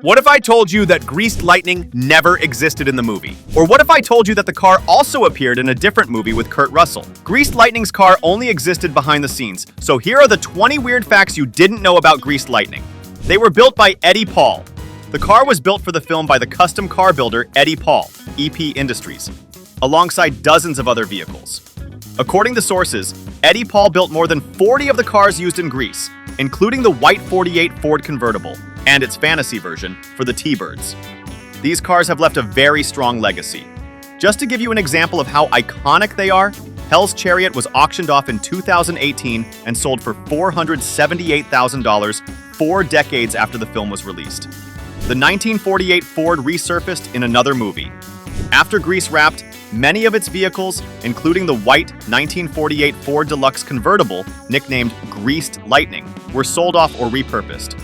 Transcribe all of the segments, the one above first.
What if I told you that Greased Lightning never existed in the movie? Or what if I told you that the car also appeared in a different movie with Kurt Russell? Greased Lightning's car only existed behind the scenes, so here are the 20 weird facts you didn't know about Greased Lightning. They were built by Eddie Paul. The car was built for the film by the custom car builder Eddie Paul, EP Industries, alongside dozens of other vehicles. According to sources, Eddie Paul built more than 40 of the cars used in Grease, including the white 48 Ford Convertible and its fantasy version for the T-Birds. These cars have left a very strong legacy. Just to give you an example of how iconic they are, Hell's Chariot was auctioned off in 2018 and sold for $478,000 4 decades after the film was released. The 1948 Ford resurfaced in another movie. After Grease wrapped, many of its vehicles, including the white 1948 Ford De Luxe Convertible, nicknamed Greased Lightning, were sold off or repurposed.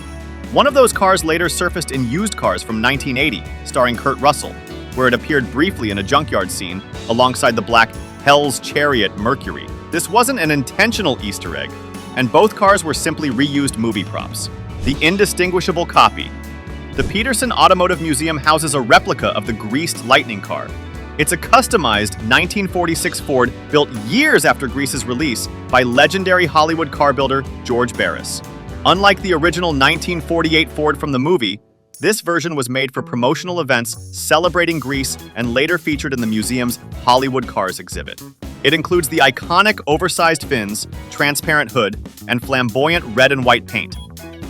One of those cars later surfaced in Used Cars from 1980, starring Kurt Russell, where it appeared briefly in a junkyard scene alongside the black Hell's Chariot Mercury. This wasn't an intentional Easter egg, and both cars were simply reused movie props. The indistinguishable copy. The Peterson Automotive Museum houses a replica of the Greased Lightning car. It's a customized 1946 Ford built years after Grease's release by legendary Hollywood car builder George Barris. Unlike the original 1948 Ford from the movie, this version was made for promotional events celebrating Grease and later featured in the museum's Hollywood Cars exhibit. It includes the iconic oversized fins, transparent hood, and flamboyant red and white paint,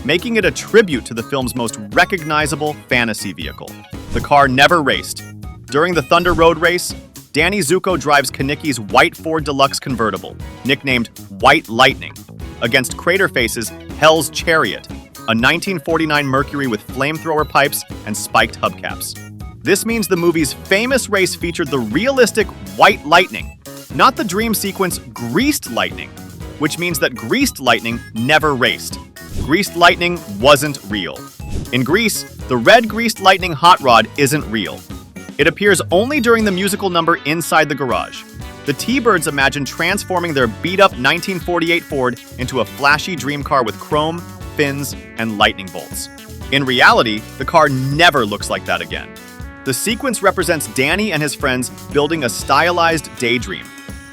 making it a tribute to the film's most recognizable fantasy vehicle. The car never raced. During the Thunder Road race, Danny Zuko drives Kanicki's white Ford De Luxe Convertible, nicknamed White Lightning, against Craterface's Hell's Chariot, a 1949 Mercury with flamethrower pipes and spiked hubcaps. This means the movie's famous race featured the realistic White Lightning, not the dream sequence Greased Lightning, which means that Greased Lightning never raced. Greased Lightning wasn't real. In Grease, the red Greased Lightning hot rod isn't real. It appears only during the musical number Inside the Garage. The T-Birds imagine transforming their beat-up 1948 Ford into a flashy dream car with chrome, fins, and lightning bolts. In reality, the car never looks like that again. The sequence represents Danny and his friends building a stylized daydream,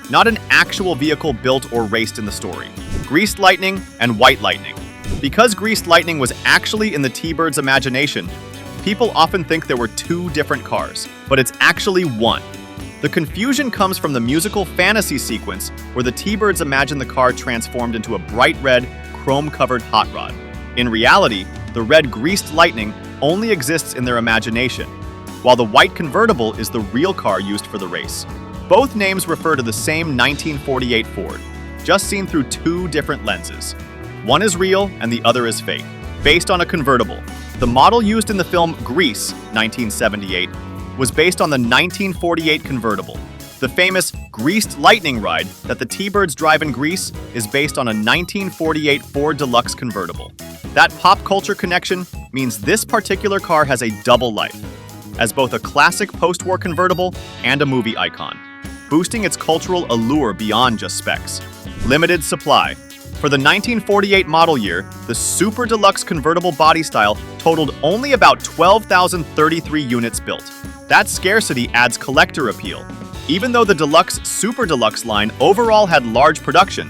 not an actual vehicle built or raced in the story. Greased Lightning and White Lightning. Because Greased Lightning was actually in the T-Birds' imagination, people often think there were 2 different cars, but it's actually one. The confusion comes from the musical fantasy sequence where the T-Birds imagine the car transformed into a bright red, chrome-covered hot rod. In reality, the red Greased Lightning only exists in their imagination, while the white convertible is the real car used for the race. Both names refer to the same 1948 Ford, just seen through 2 different lenses. One is real and the other is fake, based on a convertible. The model used in the film Grease, 1978, was based on the 1948 convertible. The famous Greased Lightning ride that the T-Birds drive in Grease is based on a 1948 Ford De Luxe convertible. That pop culture connection means this particular car has a double life, as both a classic post-war convertible and a movie icon, boosting its cultural allure beyond just specs. Limited supply. For the 1948 model year, the Super Deluxe convertible body style totaled only about 12,033 units built. That scarcity adds collector appeal. Even though the Deluxe Super Deluxe line overall had large production,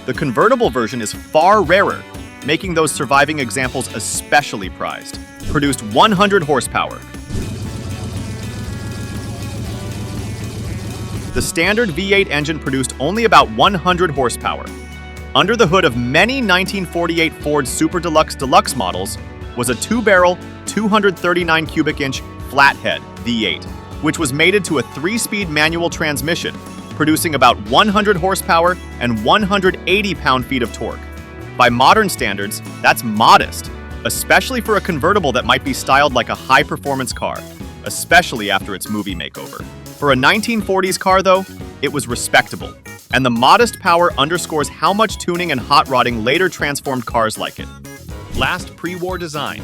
the convertible version is far rarer, making those surviving examples especially prized. Produced 100 horsepower. The standard V8 engine produced only about 100 horsepower. Under the hood of many 1948 Ford Super Deluxe Deluxe models was a 2-barrel, 239 cubic inch flathead V8, which was mated to a 3-speed manual transmission, producing about 100 horsepower and 180 pound-feet of torque. By modern standards, that's modest, especially for a convertible that might be styled like a high-performance car, especially after its movie makeover. For a 1940s car, though, it was respectable, and the modest power underscores how much tuning and hot rodding later transformed cars like it. Last pre-war design.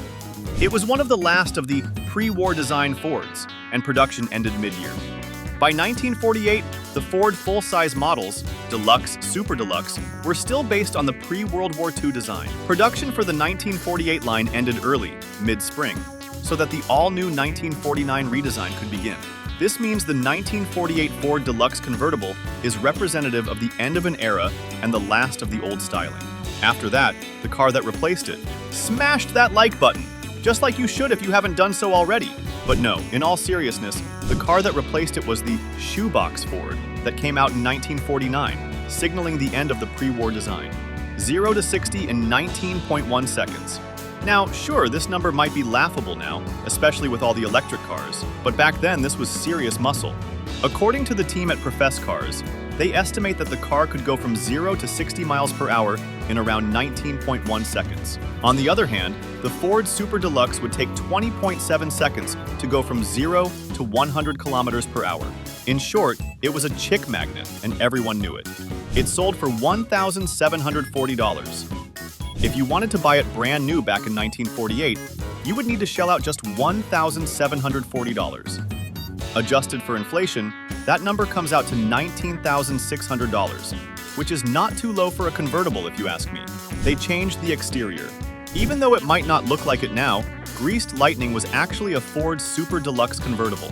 It was one of the last of the pre-war design Fords, and production ended mid-year. By 1948, the The Ford full-size models, Deluxe, Super Deluxe, were still based on the pre-World War II design. Production for the 1948 line ended early, mid-spring, so that the all-new 1949 redesign could begin. This means the 1948 Ford De Luxe Convertible is representative of the end of an era and the last of the old styling. After that, the car that replaced it smashed that like button, just like you should if you haven't done so already. But no, in all seriousness, the car that replaced it was the shoebox Ford that came out in 1949, signaling the end of the pre-war design. 0 to 60 in 19.1 seconds. Now, sure, this number might be laughable now, especially with all the electric cars, but back then this was serious muscle. According to the team at Profess Cars, they estimate that the car could go from 0 to 60 miles per hour in around 19.1 seconds. On the other hand, the Ford Super Deluxe would take 20.7 seconds to go from 0 to 100 kilometers per hour. In short, it was a chick magnet, and everyone knew it. It sold for $1,740. If you wanted to buy it brand new back in 1948, you would need to shell out just $1,740. Adjusted for inflation, that number comes out to $19,600, which is not too low for a convertible if you ask me. They changed the exterior. Even though it might not look like it now, Greased Lightning was actually a Ford Super Deluxe convertible,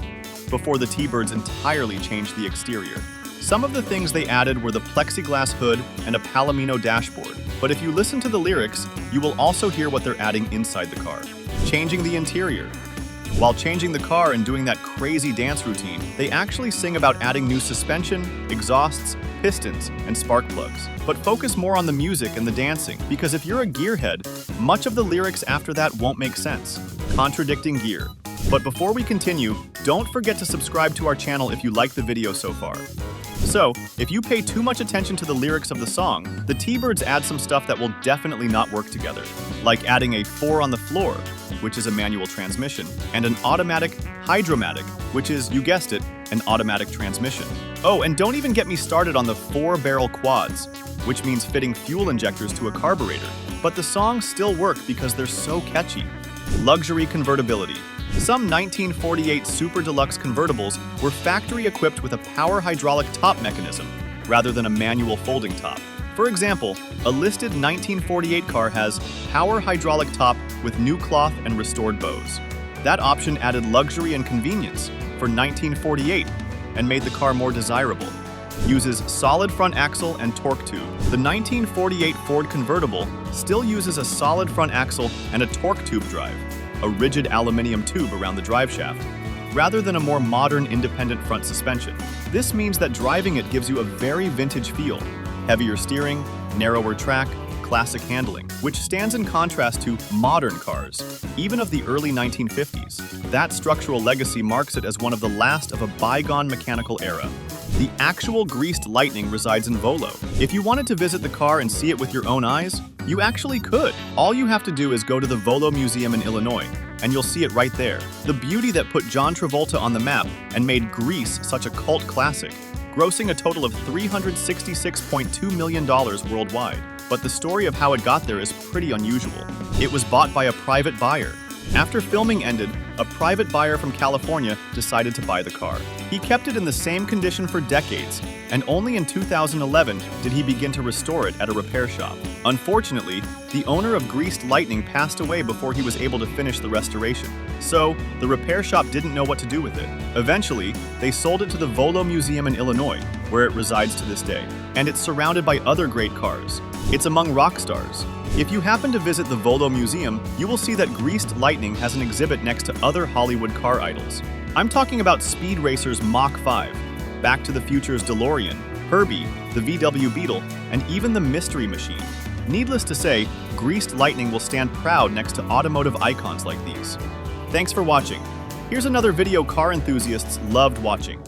before the T-Birds entirely changed the exterior. Some of the things they added were the plexiglass hood and a Palomino dashboard. But if you listen to the lyrics, you will also hear what they're adding inside the car. Changing the interior. While changing the car and doing that crazy dance routine, they actually sing about adding new suspension, exhausts, pistons, and spark plugs. But focus more on the music and the dancing, because if you're a gearhead, much of the lyrics after that won't make sense. Contradicting gear. But before we continue, don't forget to subscribe to our channel if you like the video so far. So, if you pay too much attention to the lyrics of the song, the T-Birds add some stuff that will definitely not work together, like adding a 4 on the floor, which is a manual transmission, and an automatic hydromatic, which is, you guessed it, an automatic transmission. Oh, and don't even get me started on the 4-barrel quads, which means fitting fuel injectors to a carburetor. But the songs still work because they're so catchy. Luxury convertibility. Some 1948 Super Deluxe convertibles were factory-equipped with a power hydraulic top mechanism, rather than a manual folding top. For example, a listed 1948 car has power hydraulic top with new cloth and restored bows. That option added luxury and convenience for 1948 and made the car more desirable. Uses solid front axle and torque tube. The 1948 Ford convertible still uses a solid front axle and a torque tube drive, a rigid aluminum tube around the driveshaft, rather than a more modern independent front suspension. This means that driving it gives you a very vintage feel. Heavier steering, narrower track, classic handling, which stands in contrast to modern cars, even of the early 1950s. That structural legacy marks it as one of the last of a bygone mechanical era. The actual Greased Lightning resides in Volo. If you wanted to visit the car and see it with your own eyes, you actually could. All you have to do is go to the Volo Museum in Illinois, and you'll see it right there. The beauty that put John Travolta on the map and made Grease such a cult classic, grossing a total of $366.2 million worldwide. But the story of how it got there is pretty unusual. It was bought by a private buyer. After filming ended, a private buyer from California decided to buy the car. He kept it in the same condition for decades, and only in 2011 did he begin to restore it at a repair shop. Unfortunately, the owner of Greased Lightning passed away before he was able to finish the restoration. So, the repair shop didn't know what to do with it. Eventually, they sold it to the Volo Museum in Illinois, where it resides to this day. And it's surrounded by other great cars. It's among rock stars. If you happen to visit the Volo Museum, you will see that Greased Lightning has an exhibit next to other Hollywood car idols. I'm talking about Speed Racer's Mach 5, Back to the Future's DeLorean, Herbie, the VW Beetle, and even the Mystery Machine. Needless to say, Greased Lightning will stand proud next to automotive icons like these. Thanks for watching. Here's another video car enthusiasts loved watching.